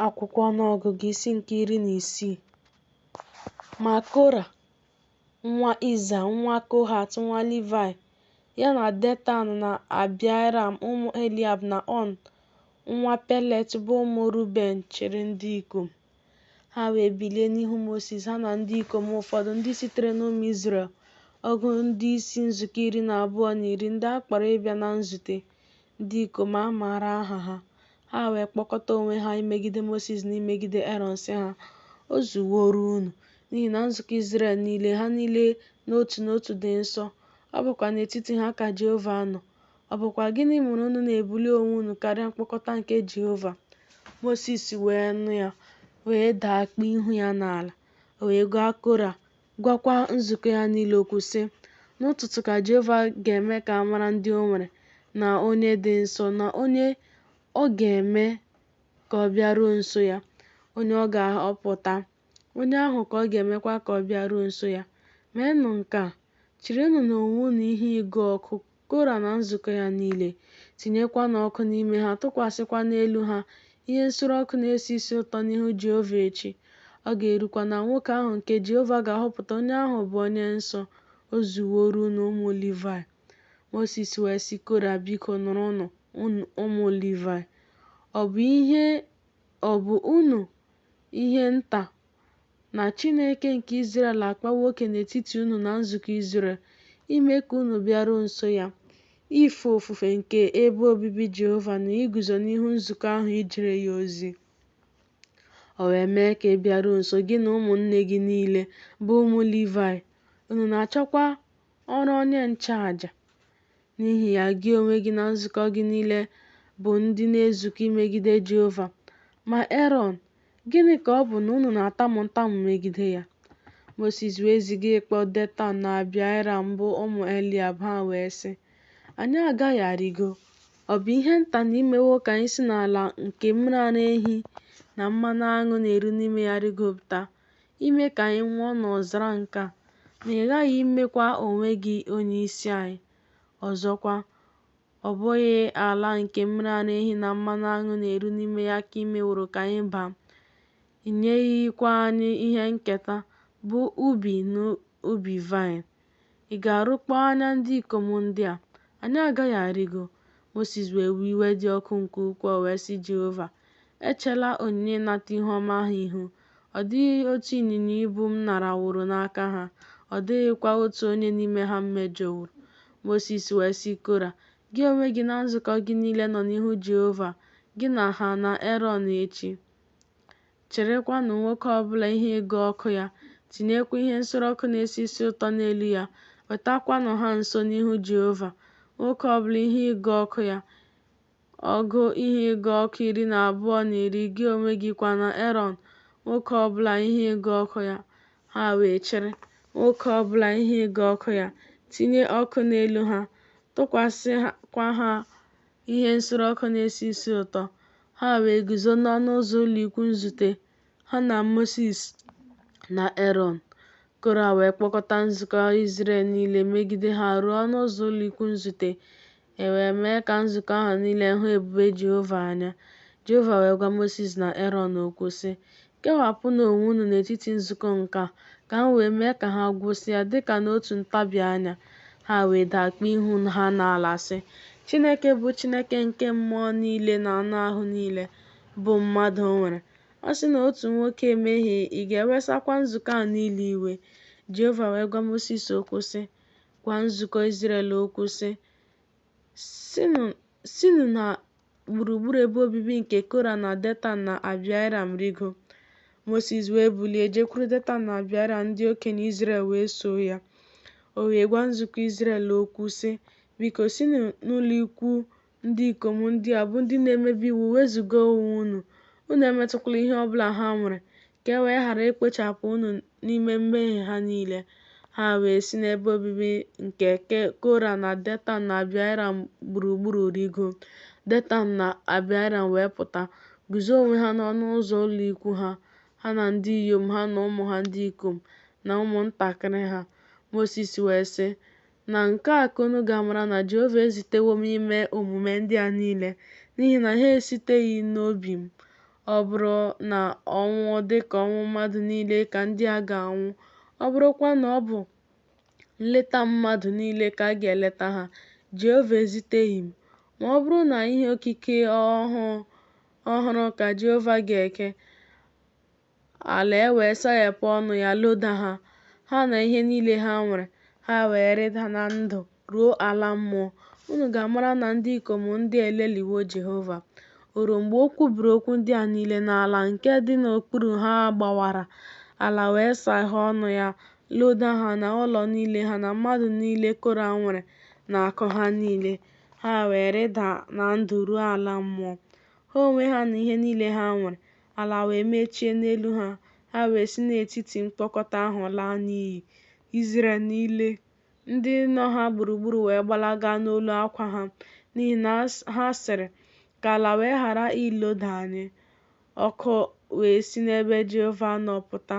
Akwụkwọ ọnụọgụgụ isi nke 16. Ma Kora, nwa Izha, nwa Kohat, nwa Livai, ya na Datan na Abiram ụmụ Eliab na On, nwa Pelet bụ ụmụ Ruben chịrị ndị ikom. Ha wee bilie n'ihu Moses, ha na ndị ikom ụfọdụ ndị sitere n'ụmụ Izrel, ọgụ ndị isi nzukọ 12 ndị a kpọrọ ịbịa na nzute, ndị ikom a maara aha ha. Ha wee kpọkọta onwe ha imegide Moses na imegide Erọn, sị ha, "O zuworo unu, n'ihi na nzukọ Izrel niile, ha niile n'otu n'otu dị nsọ. Ọ bụkwa n'etiti ha ka Jehova nọ. Ọ bụkwa gịnị mere unu na-ebuli onwe unu karịa mkpọkọta nke Jehova?" Moses wee nụ ya, wee daa akpa ihu ya n'ala. O wee gwa Kora, gwakwa nzukọ ya niile okwu sị, "N'ụtụtụ ka Jehova ga-eme ka a mara ndị o nwere, na onye dị nsọ, na onye ọ ga-eme ka ọ bịaruo nso ya, onye ọ ga-ahọpụta. Onye ahụ ka ọ ga-emekwa ka ọ bịaruo nso ya. Meenụ nke a, chirenụ n'onwe unu ihe ịgụ ọkụ, Kora na nzukọ ya niile, tinyekwanụ ọkụ n'ime ha, tụkwasịkwa n'elu ha ihe nsure ọkụ na-esi isi ụtọ n'ihu Jehova echi. Ọ ga-erukwa na nwoke ahụ nke Jehova ga-ahọpụta, onye ahụ bụ onye nsọ. O zuworo unu ụmụ Livai." Moses wee sị Kora, "Biko nụrụnụ, ụmụ Livai. Ọ bụ unu ihe nta na Chineke nke Izrel akpawo oke n'etiti unu na nzukọ Izrel, ime ka unu bịaruo nso ya, ife ofufe nke ebe obibi Jehova na iguzo n'ihu nzukọ ahụ ijere ya ozi. O wee mee ka ị bịaruo nso, gị na ụmụnne gị niile bụ ụmụ Livai. Unu na-achọkwa ọrụ onye nchụaja. N'ihi ya, gị onwe gị na nzukọ gị niile bụ ndị na-ezukọ imegide Jehova. Ma Erọn, gịnị ka ọ bụ na unu na-atamu ntamu megide ya?" Moses wee ziga ịkpọ Datan na Abiram bụ ụmụ Eliab. Ha wee sị, "Anyị agaghị arịgo. Ọ bụ ihe nta na imewo ka anyị si n'ala nke mmiri ara ehi na mmanụ aṅụ na-eru n'ime ya rịgopụta, ime ka anyị nwụọ n'ọzara nke a? Ma ị ghaghị imekwa onwe gị onye isi anyị. Ọzọkwa, ọ bụghị ala nke mmiri ara ehi na mmanụ aṅụ na-eru n'ime ya ka ị meworo ka anyị baa? Ị nyeghịkwa anyị ihe nketa, bụ ubi na ubi vaịn. Ị ga-arụkpọ anya ndị ikom ndị a? Anyị agaghị arịgo." Moses wee wee iwe dị ọkụ nke ukwuu, wee sị Jehova, "Echela onyinye ịnata ihe ọma ha ihu. Ọ dịghị otu ịnyịnya ibu m naraworo n'aka ha, ọ dịghịkwa otu onye n'ime ha m mejọworo." Moses wee sị Kora, "Gị onwe gị na nzukọ gị niile nọ n'ihu Jehova, gị na ha na Erọn echi. Cherekwanụ nwoke ọbụla ihe ịgụ ọkụ ya, tinyekwa ihe nsure ọkụ na-esi isi ụtọ n'elu ya. Wetakwanụ ha nso n'ihu Jehova, nwoke ọbụla ihe ịgụ ọkụ ya, ọgụ ihe ịgụ ọkụ 12 gị onwe gị kwa na Erọn, nwoke ọbụla ihe ịgụ ọkụ ya." Ha wee chịrị nwoke ọbụla ihe ịgụ ọkụ ya, tinye ọkụ n'elu ha, tụkwasịkwa ha ihe nsure ọkụ na-esi isi ụtọ. Ha wee guzo n'ọnụ ụzọ ụlọ ikwu nzute, ha na Moses na Erọn. Kora wee kpọkọta nzukọ Izrel niile megide ha ruo ọnụ ụzọ ụlọ ikwu nzute. E wee mee ka nzukọ ahụ niile hụ ebube Jehova anya. Jehova wee gwa Moses na Erọn okwu sị, "Kewapụnụ onwe unu n'etiti nzukọ nke a, ka m wee mee ka ha gwụsịa dịka n'otu ntabi anya." Ha wee daa akpa ihu ha n'ala sị, "Chineke bụ Chineke nke mmụọ niile na anụ ahụ niile, bụ mmadụ nwere. Ọ sị na otu nwoke emehie, ị ga-ewesakwa nzukọ a niile iwe?" Jehova wee gwa Moses okwu sị, "Gwa nzukọ Izrel okwu sị, sinụ na gburugburu ebe obibi nke Kora na Datan na Abiram rigo." Moses wee bulie jekwuru Datan na Abiram, ndị okenye Izrel wee soo ya. O wee gwa nzukọ Izrel okwu sị, "Biko sinụ n'ụlọ ikwu ndị ikom ndị a bụ ndị na-emebi iwu wezuga onwe unu. Unu emetụkwala ihe ọbụla ha nwere, ka e wee ghara ikpochapụ unu n'ime mmehie ha niile." Ha wee si n'ebe obibi nke Kora na Datan na Abiram gburugburu rigo. Datan na Abiram wee pụta, guzo onwe ha n'ọnụ ụzọ ụlọ ikwu ha, ha na ndị inyom ha na ụmụ ha ndị ikom na ụmụntakịrị ha. Moses wee sị, "Na nke a ka unu ga-amara na Jehova ezitewo m ime omume ndị a niile, n'ihi na ha esiteghị n'obi m. ọ bụrụ na ọ nwụọ dịka ọnwụ mmadụ niile ka ndị a ga-anwụ, ọ bụrụkwa na ọ bụ nleta mmadụ niile ka a ga-eleta ha, Jehova eziteghị m. Ma ọ bụrụ na ihe okike ọhụrụ ka Jehova ga-eke, ala wee saghepụ ọnụ ya loda ha, ha na ihe niile ha nwere, ha wee rịda na ndụ ruo ala mmụọ. Unu ga-amara na ndị ikom ndị eleliwo Jehova. O ruo mgbe o kwubiri okwu ndị a niile, na ala nke dị n'okpuru ha gbawara, ala wee saghee ọnụ ya loda ha na ụlọ niile ha na mmadụ niile Kora nwere na akụ ha niile. Ha wee rịda na ndụ ruo ala mmụọ, ha onwe ha na ihe niile ha nwere. Ala wee mechie n'elu ha, ha wee si n'etiti mkpọkọta ahụ laa n'iyi. Izrel niile ndị nọ ha gburugburu wee gbalaga n'olu akwa ha, n'ihi na ha sịrị, ka ala wee ghara iloda anyị. Ọkụ wee si n'ebe Jehova nọ pụta,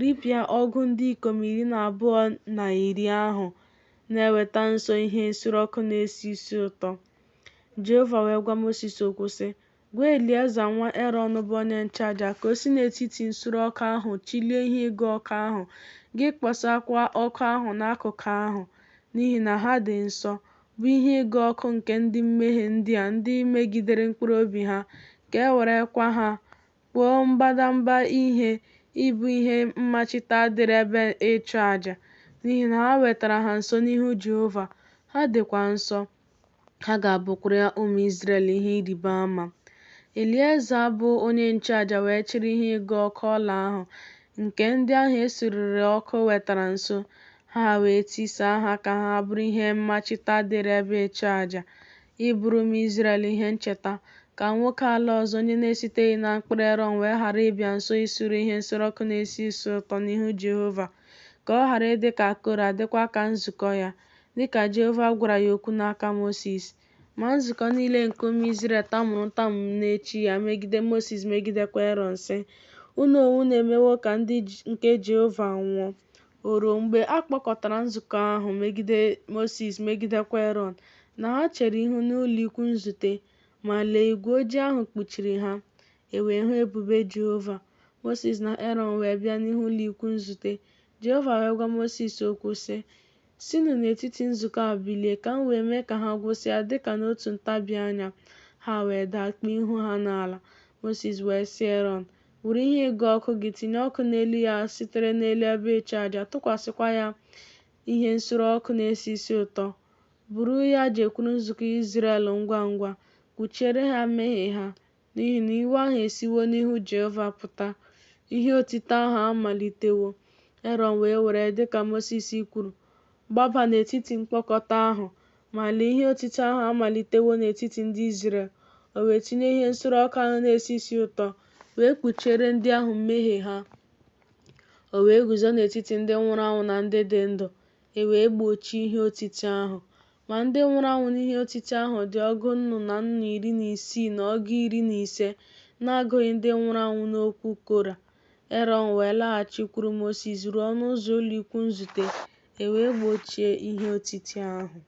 ripịa ọgụ ndị ikom 12 ahụ na-eweta nsọ ihe nsure ọkụ na-esi isi ụtọ. Jehova wee gwa Mosis okwu sị, gwa Elieza nwa Erọn bụ onye nchụaja ka o si n'etiti nsure ọkụ ahụ chilie ihe ịgụ ọkụ ahụ. Gị kpọsakwa ọkụ ahụ n'akụkụ ahụ, n'ihi na ha dị nsọ, bụ ihe ịgụ ọkụ nke ndị mmehie ndị a ndị megidere mkpụrụ obi ha, ka e werekwa ha kpụọ mbadamba ihe ịbụ ihe mmachite dịrị ebe ịchụ àjà, n'ihi na ha wetara ha nso n'ihu Jehova. Ha dịkwa nsọ, ha ga-abụkwara ụmụ Izrel ihe ịrịba ama. Elieza bụ onye nchụaja wee chịrị ihe ịgụ ọkụ ọla ahụ nke ndị ahụ esuriri ọkụ wetara nso. Ha wee tisaa ha ka ha bụrụ ihe mmachite dịrị ebe ịchụ àjà, ịbụrụ ụmụ Izrel ihe ncheta, ka nwoke ala ọzọ onye na-esiteghị na mkpụrụ Erọn wee ghara ịbịa nso isuru ihe nsure ọkụ na-esi isi ụtọ n'ihu Jehova, ka ọ ghara ịdị ka Kora, dịkwa ka nzukọ ya, dịka Jehova gwara ya okwu n'aka Mosis. Ma nzukọ niile nke ụmụ Izrel tamuru ntamu n'echi ya megide Mosis, megidekwa Erọn, sị, unu onwe unu emewo ka ndị nke Jehova nwụọ. O ruo mgbe a kpọkọtara nzukọ ahụ megide Mosis, megidekwa Erọn, na ha chere ihu n'ụlọ ikwu nzute, ma lee, igwe ojii ahụ kpuchiri ha, e wee hụ ebube Jehova. Mosis na Erọn wee bịa n'ihu ụlọ ikwu nzute. Jehova wee gwa Mosis okwu sị, sinụ n'etiti nzukọ a bilie, ka m wee mee ka ha gwụsịa dịka n'otu ntabi anya. Ha wee dakpuo ihu ha n'ala. Mosis wee sị Erọn, were ihe ịgụ ọkụ gị, tinye ọkụ n'elu ya sitere n'elu ebe ịchụ àjà, tụkwasịkwa ya ihe nsure ọkụ na-esi isi ụtọ. Buru ya jekwuru nzukọ Izrel ngwa ngwa, kwuchiere ha mmehie ha, n'ihi na iwe ahụ esiwo n'ihu Jehova pụta. Ihe otite ahụ amalitewo. Erọn wee were dịka Mosis kwuru, gbaba n'etiti mkpọkọta ahụ, ma lee, ihe otite ahụ amalitewo n'etiti ndị Izrel. O wee tinye ihe nsure ọkụ ahụ na-esi isi ụtọ, wee kpuchiere ndị ahụ mmehie ha. O wee guzo n'etiti ndị nwụrụ anwụ na ndị dị ndụ, e wee gbochie ihe otite ahụ. Ma ndị nwụrụ anwụ n'ihe otite ahụ dị ọgụ nnu na nnu 16 na ọgụ 15, na-agụghị ndị nwụrụ anwụ n'okwu Kora. Erọn wee laghachikwuru Mosis ruo ọnụ ụzọ ụlọ ikwu nzute, e wee gbochie ihe otite ahụ.